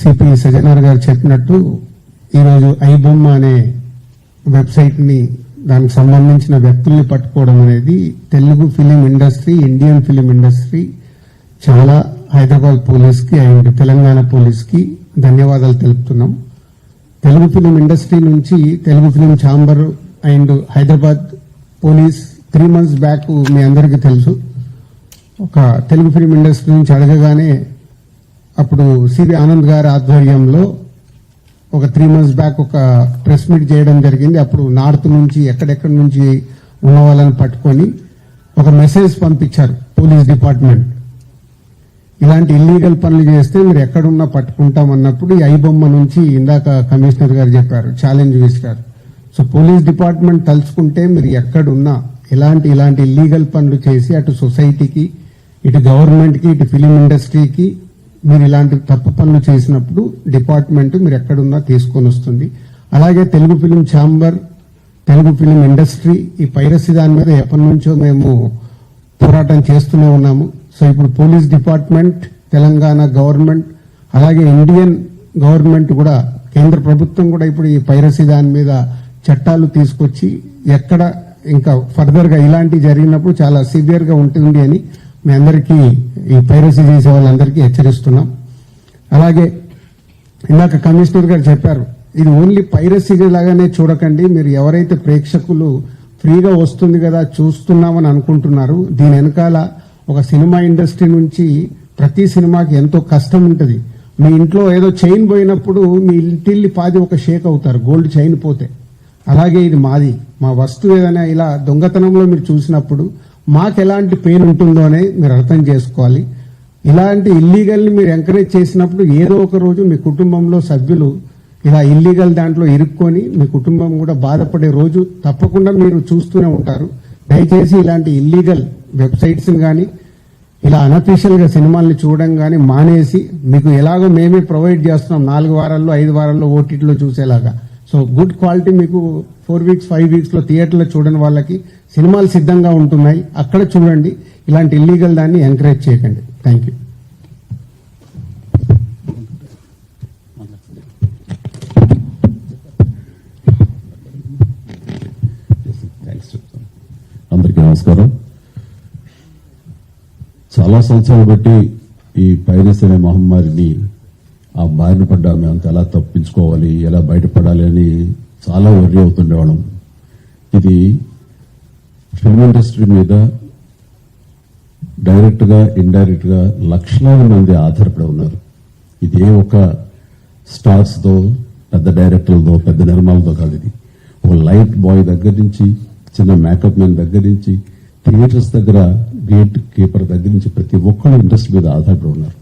CP Sajjanar గారు చెప్పినట్టు ఈరోజు ఐబొమ్మ అనే వెబ్సైట్ని దానికి సంబంధించిన వ్యక్తుల్ని పట్టుకోవడం అనేది Telugu film industry, Indian film industry చాలా హైదరాబాద్ పోలీస్కి అండ్ తెలంగాణ పోలీస్కి ధన్యవాదాలు తెలుపుతున్నాం. తెలుగు ఫిలిం ఇండస్ట్రీ నుంచి Telugu film chamber and Hyderabad police 3 months back మీ అందరికీ తెలుసు, ఒక తెలుగు ఫిలిం ఇండస్ట్రీ నుంచి అడగగానే అప్పుడు సివి ఆనంద్ గారి ఆధ్వర్యంలో ఒక 3 months బ్యాక్ ఒక ప్రెస్ మీట్ చేయడం జరిగింది. అప్పుడు నార్త్ నుంచి ఎక్కడెక్కడి నుంచి ఉన్న వాళ్ళని పట్టుకొని ఒక మెసేజ్ పంపించారు పోలీస్ డిపార్ట్మెంట్, ఇలాంటి ఇల్లీగల్ పనులు చేస్తే మీరు ఎక్కడున్నా పట్టుకుంటామన్నప్పుడు ఈ ఐబొమ్మ నుంచి ఇందాక కమిషనర్ గారు చెప్పారు, ఛాలెంజ్ విసిరారు. సో పోలీస్ డిపార్ట్మెంట్ తలుచుకుంటే మీరు ఎక్కడున్నా ఇలాంటి ఇల్లీగల్ పనులు చేసి అటు సొసైటీకి, ఇటు గవర్నమెంట్కి, ఇటు ఫిలిం ఇండస్ట్రీకి మీరు ఇలాంటి తప్పు పనులు చేసినప్పుడు డిపార్ట్మెంట్ మీరు ఎక్కడున్నా తీసుకొని వస్తుంది. అలాగే Telugu film chamber, Telugu film industry ఈ పైరసీ దాని మీద ఎప్పటి నుంచో మేము పోరాటం చేస్తూనే ఉన్నాము. సో ఇప్పుడు పోలీస్ డిపార్ట్మెంట్, తెలంగాణ గవర్నమెంట్, అలాగే ఇండియన్ గవర్నమెంట్ కూడా, కేంద్ర ప్రభుత్వం కూడా ఇప్పుడు ఈ పైరసీ దాని మీద చట్టాలు తీసుకొచ్చి ఎక్కడ ఇంకా ఫర్దర్ గా ఇలాంటి జరిగినప్పుడు చాలా సివియర్ గా ఉంటుంది అని మీ అందరికీ, ఈ పైరసీ చేసే వాళ్ళందరికీ హెచ్చరిస్తున్నాం. అలాగే ఇందాక కమిషనర్ గారు చెప్పారు, ఇది ఓన్లీ పైరసీ లాగానే చూడకండి, మీరు ఎవరైతే ప్రేక్షకులు ఫ్రీగా వస్తుంది కదా చూస్తున్నామని అనుకుంటున్నారు, దీని వెనకాల ఒక సినిమా ఇండస్ట్రీ నుంచి ప్రతి సినిమాకి ఎంతో కష్టం ఉంటుంది. మీ ఇంట్లో ఏదో చైన్ పోయినప్పుడు మీ ఇంటిల్లి పాది ఒక షేక్ అవుతారు, గోల్డ్ చైన్ పోతే. అలాగే ఇది మాది, మా వస్తువు ఏదైనా ఇలా దొంగతనంలో మీరు చూసినప్పుడు మాకు ఎలాంటి పెయిన్ ఉంటుందో అని మీరు అర్థం చేసుకోవాలి. ఇలాంటి ఇల్లీగల్ని మీరు ఎంకరేజ్ చేసినప్పుడు ఏదో ఒక రోజు మీ కుటుంబంలో సభ్యులు ఇలా ఇల్లీగల్ దాంట్లో ఇరుక్కొని మీ కుటుంబం కూడా బాధపడే రోజు తప్పకుండా మీరు చూస్తూనే ఉంటారు. దయచేసి ఇలాంటి ఇల్లీగల్ వెబ్సైట్స్ కానీ ఇలా అనఫీషియల్ గా సినిమాల్ని చూడడం కానీ మానేసి, మీకు ఎలాగో మేమే ప్రొవైడ్ చేస్తున్నాం 4 వారాల్లో 5 వారాల్లో ఓటీటీలో చూసేలాగా. సో గుడ్ క్వాలిటీ మీకు 4 weeks 5 weeks లో థియేటర్లో చూడని వాళ్ళకి సినిమాలు సిద్ధంగా ఉంటున్నాయి, అక్కడ చూడండి. ఇలాంటి ఇల్లీగల్ దాన్ని ఎంకరేజ్ చేయకండి. Thank you. అందరికీ నమస్కారం. చాలా సంవత్సరాలు బట్టి ఈ పైరసీ అనే మహమ్మారిని ఆ బారిన పడ్డా మేమంతా ఎలా తప్పించుకోవాలి, ఎలా బయటపడాలి అని చాలా వర్రీ అవుతుండేవాళ్ళం. ఇది ఫిల్మ్ ఇండస్ట్రీ మీద డైరెక్ట్ గా ఇండైరెక్ట్ గా లక్షలాది మంది ఆధారపడి ఉన్నారు. ఇది ఏ ఒక స్టార్స్ తో, పెద్ద డైరెక్టర్లతో, పెద్ద నిర్మాలతో కాదు. ఇది ఒక లైట్ బాయ్ దగ్గర నుంచి, చిన్న మేకప్ మ్యాన్ దగ్గర నుంచి, థియేటర్స్ దగ్గర గేట్ కీపర్ దగ్గర నుంచి ప్రతి ఒక్కరు ఇండస్ట్రీ మీద ఆధారపడి ఉన్నారు.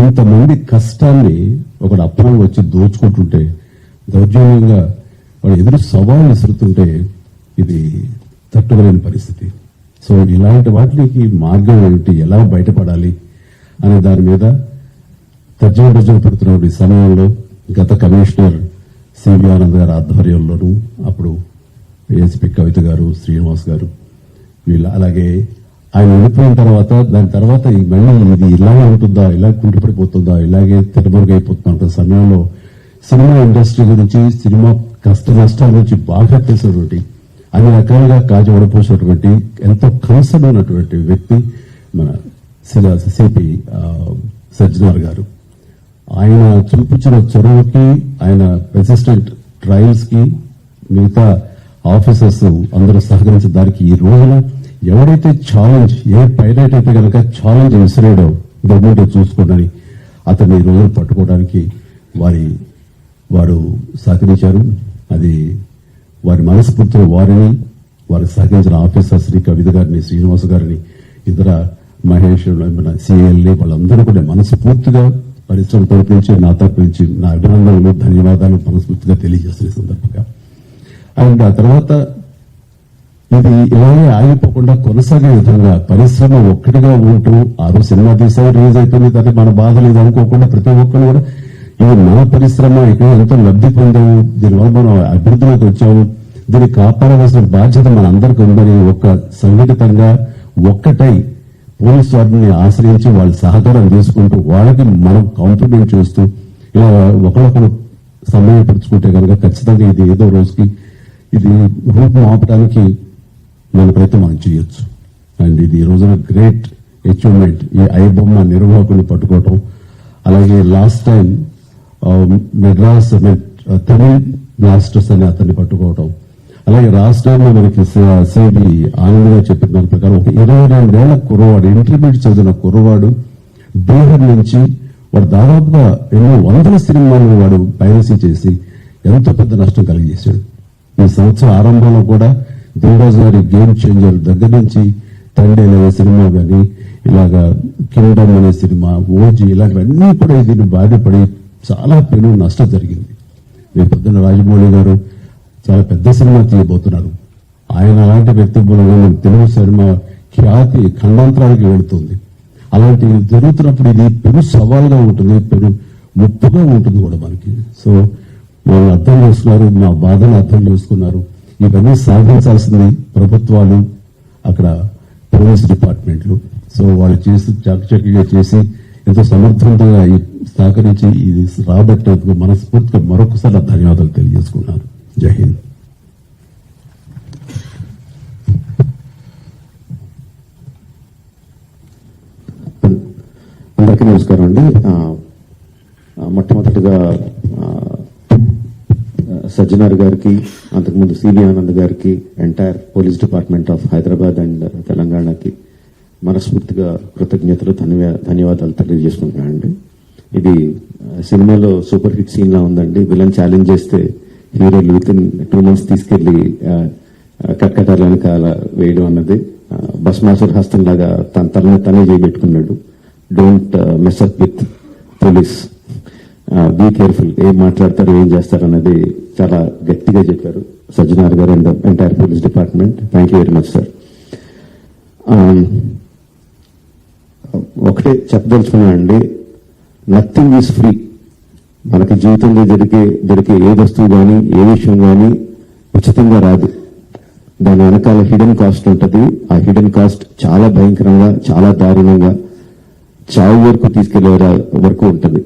ఇంతమంది కష్టాన్ని ఒకడు అప్పులు వచ్చి దోచుకుంటుంటే, దౌర్జన్యంగా వాడు ఎదురు సవాలు విసురుతుంటే ఇది తట్టుకోలేని పరిస్థితి. సో ఇలాంటి వాటికి మార్గం ఏమిటి, ఎలా బయటపడాలి అనే దాని మీద తర్జన పెడుతున్న ఈ సమయంలో గత కమిషనర్ సివి ఆనంద్ గారి ఆధ్వర్యంలోనూ, అప్పుడు ఏసీపీ కవిత గారు, శ్రీనివాస్ గారు, వీళ్ళు, అలాగే ఆయన వెళ్ళిపోయిన తర్వాత దాని తర్వాత మళ్ళీ ఇది ఇలాగే ఉంటుందా, ఇలా కుంటుపడిపోతుందా, ఇలాగే తిరమరుగైపోతున్న సమయంలో సినిమా ఇండస్ట్రీ గురించి, సినిమా కష్ట నష్టాల గురించి బాగా తెలిసినటువంటి, అన్ని రకాలుగా కాజు వడపోసినటువంటి, ఎంతో కన్సర్న్ ఉన్నటువంటి వ్యక్తి మన సిపి సజ్జనార్ గారు. ఆయన చూపించిన చొరవకి, ఆయన రెసిస్టెంట్ ట్రయల్స్ కి మిగతా ఆఫీసర్స్ అందరూ సహకరించిన దానికి ఈ రోజున ఎవరైతే ఛాలెంజ్, ఏ పైలట్ అయితే కనుక ఛాలెంజ్ విసిరాడో గవర్నమెంట్ చూసుకోవడానికి, అతన్ని ఈ రోజున పట్టుకోవడానికి వారు సహకరించారు. అది వారి మనస్ఫూర్తిగా వారిని, వారికి సహకరించిన ఆఫీసర్స్ ని, కవిత గారిని, శ్రీనివాస్ గారిని, ఇతర మహేష్, సిఎల్ఏ వాళ్ళందరూ కూడా మనస్ఫూర్తిగా పరిశ్రమ తరపు నుంచి, నా తరపు నుంచి నా అభినందనలు, ధన్యవాదాలు మనస్ఫూర్తిగా తెలియజేస్తున్న సందర్భంగా. అండ్ ఆ తర్వాత ఇది ఇలాగే ఆగిపోకుండా కొనసాగే విధంగా పరిశ్రమ ఒక్కటిగా ఉంటూ, ఆ రోజు సినిమా తీసావు, రిలీజ్ అయిపోయింది, దాన్ని మన బాధలు ఇది అనుకోకుండా ప్రతి ఒక్కరు కూడా ఇది మన పరిశ్రమ, ఇక్కడ ఎంతో లబ్ధి పొందాము, దీనివల్ల మనం అభివృద్ధిలోకి వచ్చాము, దీన్ని కాపాడవలసిన బాధ్యత మన అందరికీ ఉందని ఒక సంఘటితంగా ఒక్కటై పోలీసు వారిని ఆశ్రయించి వాళ్ళ సహకారం తీసుకుంటూ వాళ్ళకి మనం కాంప్లిమెంట్ చేస్తూ ఇలా ఒకరొకరు సమయపరుచుకుంటే కనుక ఖచ్చితంగా ఇది ఏదో రోజుకి ఇది రూపం ఆపడానికి మన ప్రయత్నం మనం చేయొచ్చు. అండ్ ఇది ఈ రోజున గ్రేట్ అచీవ్మెంట్, ఈ ఐబొమ్మ నిర్వాహకుని పట్టుకోవటం. అలాగే last time Madras Tamil blasters అని అతన్ని పట్టుకోవటం. అలాగే రాష్ట్రంలో మనకి సేబి ఆనందంగా చెప్పిన దాని ప్రకారం ఒక 22 ఏళ్ల కుర్రవాడు, ఇంటర్మీడియట్ చదివిన కుర్రవాడు, బీహార్ నుంచి వాడు దాదాపుగా ఎన్నో వందల సినిమాలను వాడు పైరసీ చేసి ఎంతో పెద్ద నష్టం కలిగజేశాడు. ఈ సంవత్సరం ఆరంభంలో కూడా దిల్రాజు గారి గేమ్ చేంజర్ దగ్గర నుంచి తండ్రి అనే సినిమా కానీ, ఇలాగా కింగ్డమ్ అనే సినిమా, ఓజీ, ఇలాంటివన్నీ కూడా దీన్ని బాధపడి చాలా పెను నష్టం జరిగింది. రేపు పొద్దున్న రాజమౌళి గారు చాలా పెద్ద సినిమా తీయబోతున్నారు. ఆయన అలాంటి వ్యక్తి మూలంగా మన తెలుగు సినిమా ఖ్యాతి ఖండాంతరానికి వెళుతుంది. అలాంటి జరుగుతున్నప్పుడు ఇది పెను సవాల్గా ఉంటుంది, పెను ముప్పుగా ఉంటుంది కూడా మనకి. సో వాళ్ళు అర్థం చేసుకున్నారు, మా బాధను అర్థం చేసుకున్నారు. ఇవన్నీ సాధించాల్సింది ప్రభుత్వాలు, అక్కడ పోలీస్ డిపార్ట్మెంట్లు. సో వాళ్ళు చేసి చక్కగా చేసి ఎంతో సమర్థవంతంగా సహకరించి ఇది రాబట్టేందుకు మనస్ఫూర్తిగా మరొకసారి ధన్యవాదాలు తెలియజేసుకున్నాను. జై హింద్. అందరికీ నమస్కారం అండి. మొట్టమొదటిగా సజ్జనార్ గారికి, అంతకుముందు సివి ఆనంద్ గారికి, entire police department of Hyderabad and తెలంగాణకి మనస్ఫూర్తిగా కృతజ్ఞతలు, ధన్యవాదాలు తెలియజేసుకుంటున్నానండి. ఇది సినిమాలో సూపర్ హిట్ సీన్ లా ఉందండి. విలన్ ఛాలెంజ్ చేస్తే హీరోలు విత్ ఇన్ 2 months తీసుకెళ్లి కట్కటాల వెనకాల వేయడం అన్నది భస్మాసుర హస్తం లాగా తన తలని తనే చేయబెట్టుకున్నాడు. Don't mess up with police, be careful, ఏం మాట్లాడతారు ఏం చేస్తారు అన్నది చాలా గట్టిగా చెప్పారు సజ్జనార్ గారు and entire police department. Thank you very much sir. ఒకటే చెప్పదలుచుకున్నానండి, నథింగ్ ఈజ్ ఫ్రీ. మనకి జీవితంలో దొరికే ఏ వస్తువు కానీ ఏ విషయం కానీ ఉచితంగా రాదు. దాని వెనకాల హిడెన్ కాస్ట్ ఉంటుంది. ఆ హిడెన్ కాస్ట్ చాలా భయంకరంగా, చాలా దారుణంగా, చావు వరకు తీసుకెళ్లే వరకు ఉంటుంది.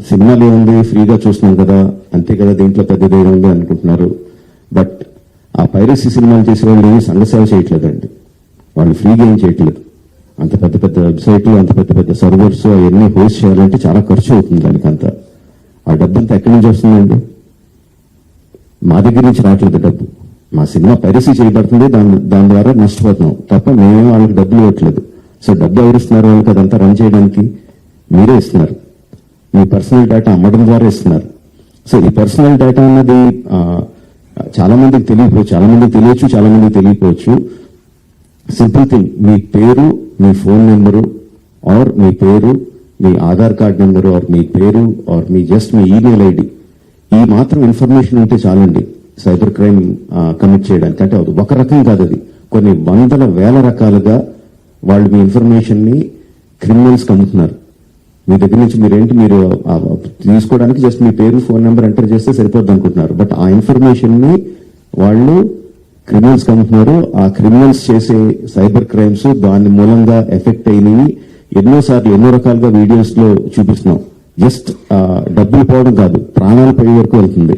సినిమాలు ఏముంది, ఫ్రీగా చూస్తున్నాం కదా, అంతే కదా, దీంట్లో పెద్దదేగా ఉంది అనుకుంటున్నారు. బట్ ఆ పైరసీ సినిమాలు చేసే వాళ్ళు ఏమి సంఘసేవ చేయట్లేదండి. వాళ్ళు ఫ్రీగా ఏం చేయట్లేదు. అంత పెద్ద పెద్ద వెబ్సైట్లు, అంత పెద్ద పెద్ద సర్వర్స్ అవన్నీ హోస్ట్ చేయాలంటే చాలా ఖర్చు అవుతుంది. దానికంతా ఆ డబ్బుంతా ఎక్కడి నుంచి వస్తుందండి? మా దగ్గర నుంచి రావట్లేదు డబ్బు. మా సినిమా పైరసీ చేయబడుతుంది, దాని ద్వారా నష్టపోతున్నాం తప్ప మేమే వాళ్ళకి డబ్బులు ఇవ్వట్లేదు. సో డబ్బు ఎవరు ఇస్తున్నారు వాళ్ళకి? అదంతా రన్ చేయడానికి మీరే ఇస్తున్నారు. మీ పర్సనల్ డేటా అమ్మడం ద్వారా ఇస్తున్నారు. సో ఈ పర్సనల్ డేటా అన్నది చాలా మందికి తెలియకపోవచ్చు, చాలా మందికి తెలియచ్చు, చాలా మందికి తెలియకపోవచ్చు. సింపుల్ థింగ్, మీ పేరు, మీ ఫోన్ నెంబరు, ఆర్ మీ పేరు, మీ ఆధార్ కార్డ్ నెంబరు, ఆర్ మీ పేరు, ఆర్ మీ జస్ట్ మీ ఈమెయిల్ ఐడి, ఈ మాత్రం ఇన్ఫర్మేషన్ ఉంటే చాలండి సైబర్ క్రైమ్ కమిట్ చేయడానికి. అంటే అది ఒక రకం కాదు, అది కొన్ని వందల వేల రకాలుగా వాళ్ళు మీ ఇన్ఫర్మేషన్ ని క్రిమినల్స్ అమ్ముతున్నారు. మీ దగ్గర నుంచి మీరు తీసుకోవడానికి జస్ట్ మీ పేరు, ఫోన్ నెంబర్ ఎంటర్ చేస్తే సరిపోద్ది అనుకుంటున్నారు. బట్ ఆ ఇన్ఫర్మేషన్ ని వాళ్ళు క్రిమినల్స్ అమ్ముతున్నారు. ఆ క్రిమినల్స్ చేసే సైబర్ క్రైమ్స్ దాని మూలంగా ఎఫెక్ట్ అయినవి ఎన్నోసార్లు ఎన్నో రకాలుగా వీడియోస్ లో చూపిస్తున్నాం. జస్ట్ డబ్బులు పోవడం కాదు, ప్రాణాలు పోయే వరకు వెళ్తుంది.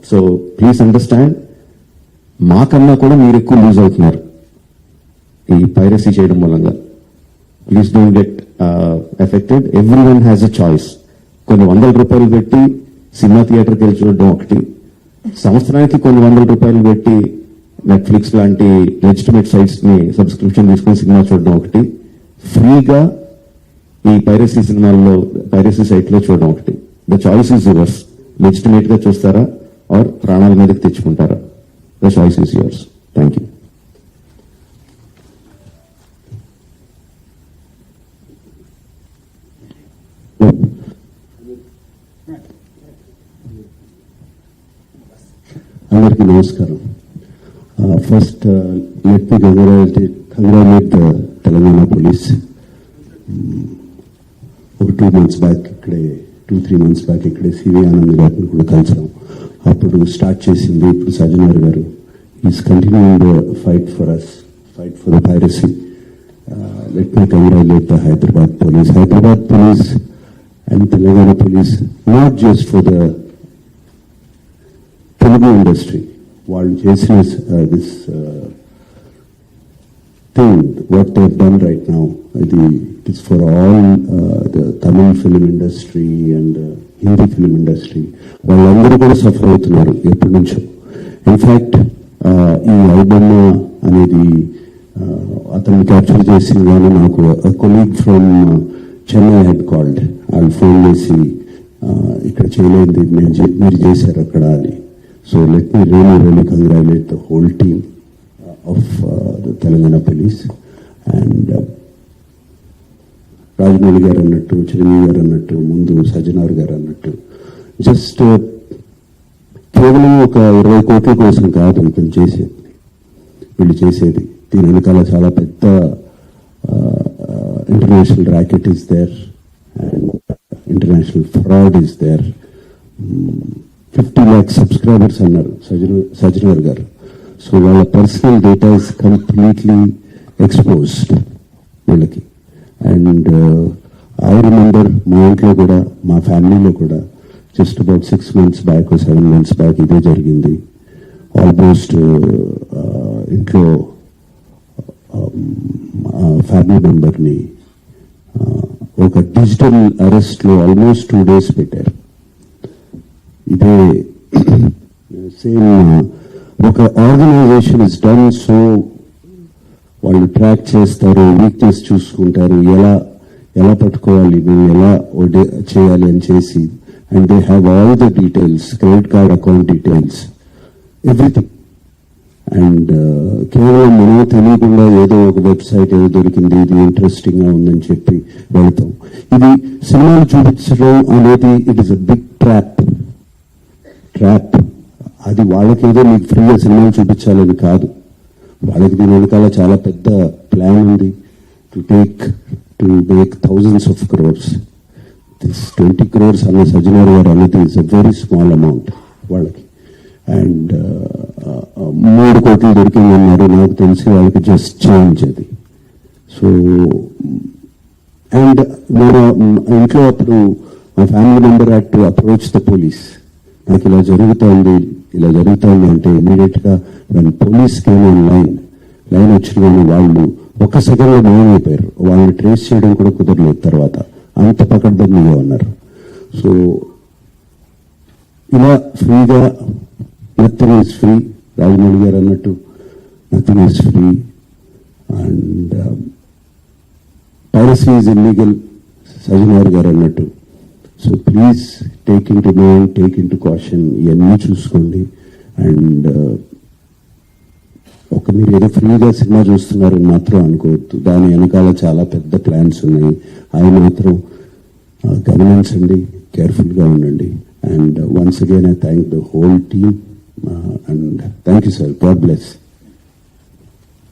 సో ప్లీజ్ అండర్స్టాండ్, మాకన్నా కూడా మీరు ఎక్కువ లూజ్ అవుతున్నారు ఈ పైరసీ చేయడం మూలంగా. Please don't get affected. Every one has a choice. కొన్ని ₹100 పెట్టి సినిమా థియేటర్కి వెళ్ళి చూడడం ఒకటి, సంవత్సరానికి కొన్ని ₹100 పెట్టి నెట్ఫ్లిక్స్ లాంటి లెజిటిమేట్ సైట్స్ ని సబ్స్క్రిప్షన్ తీసుకుని సినిమా చూడడం ఒకటి, ఫ్రీగా ఈ పైరసీ సినిమాల్లో పైరసీ సైట్ లో చూడడం ఒకటి. The choice is yours. Legitimate గా చూస్తారా ఆర్ ప్రాణాల మీదకి తెచ్చుకుంటారా? The choice is yours. Thank you. అందరికీ నమస్కారం. First let me congratulate Telangana police. ఒక 2 months బ్యాక్ ఇక్కడే 2-3 months బ్యాక్ ఇక్కడే సివి ఆనంద్ గారిని కూడా కలిసాం. అప్పుడు స్టార్ట్ చేసింది, ఇప్పుడు సజ్జనార్ గారు is continuing the fight for us, fight for the piracy. Let me congratulate the Hyderabad police. Hyderabad police and Telangana police, not just for the Telugu industry. While chasing this thing, what they've done right now, it is for all the Tamil film industry and Hindi film industry. వాళ్ళందరూ కూడా suffer అవుతున్నారు ఎప్పటి నుంచో. In fact ఈ album అనేది అతన్ని capture చేసిన కానీ నాకు colleague from Chennai head called, వాళ్ళు ఫోన్ చేసి ఇక్కడ చేయలేదు మీరు చేశారు అక్కడ అని. So let me really congratulate the whole team of the Telangana police. And Rajamouli గారు అన్నట్టు, చిరంజీవి గారు అన్నట్టు, ముందు సజ్జనార్ గారు అన్నట్టు, జస్ట్ కేవలం ఒక 20 కోట్ల కోసం కాదు ఇతను చేసేది, వీళ్ళు చేసేది. దీని వెనకాల చాలా పెద్ద international racket is there and international fraud is there. 50 lakhs subscribers అన్నారు సజ్జనార్ గారు. సో వాళ్ళ personal data is completely exposed వీళ్ళకి. అండ్ ఐ రిమెంబర్ మా ఇంట్లో కూడా, మా ఫ్యామిలీలో కూడా just about 6 months back 7 months back ఇదే జరిగింది. ఆల్మోస్ట్ ఇంట్లో ఫ్యామిలీ మెంబర్ని ఒక డిజిటల్ అరెస్ట్లో ఆల్మోస్ట్ 2 days పెట్టారు. ఇదే సేమ్ ఒక ఆర్గనైజేషన్ ఇస్ డన్. సో వాళ్ళు ట్రాక్ చేస్తారు, వీక్నెస్ చూసుకుంటారు, ఎలా పట్టుకోవాలి, మేము ఎలా చేయాలి అని చేసి, and they have all the details, credit card account details, everything. And కేవలం మనం తెలియకుండా ఏదో ఒక వెబ్సైట్ ఏదో దొరికింది, ఇది ఇంట్రెస్టింగ్ గా ఉందని చెప్పి వెళ్తాం. ఇది సినిమాలు చూపించడం అనేది it is a big trap. అది వాళ్ళకేదో మీకు ఫ్రీగా సినిమాలు చూపించాలని కాదు, వాళ్ళకి దీని వెనకాల చాలా పెద్ద ప్లాన్ ఉంది. To make thousands of crores. This 20 crores అన్న సజ్జనార్ గారు అన్నది is a very small amount వాళ్ళకి. అండ్ 3 కోట్లు దొరికిందన్నారు, నాకు తెలిసి వాళ్ళకి జస్ట్ చేంజ్ అది. సో అండ్ నేను ఇంట్లో అప్పుడు మా family member had to approach the police. నాకు ఇలా జరుగుతోంది అంటే ఇమీడియట్ గా when police came on line వచ్చిన వాళ్ళు 1 సెకండ్లో మాయమైపోయారు. వాళ్ళని ట్రేస్ చేయడం కూడా కుదరలేదు తర్వాత, అంత పకడ్బందీగా ఉన్నారు. సో ఇలా ఫ్రీగా నథింగ్ ఈజ్ ఫ్రీ, రాజమౌళి గారు అన్నట్టు nothing is free. And piracy is illegal, Sajjanar గారు అన్నట్టు. So please take in to mind, take in to caution, ఇవన్నీ చూసుకోండి. అండ్ మీరు ఏదో ఫ్రీగా సినిమా చూస్తున్నారని మాత్రం అనుకోవద్దు, దాని వెనకాల చాలా పెద్ద ప్లాన్స్ ఉన్నాయి. అవి మాత్రం గమనించండి, కేర్ఫుల్గా ఉండండి. And once again I thank the whole team and thank you sir. God bless.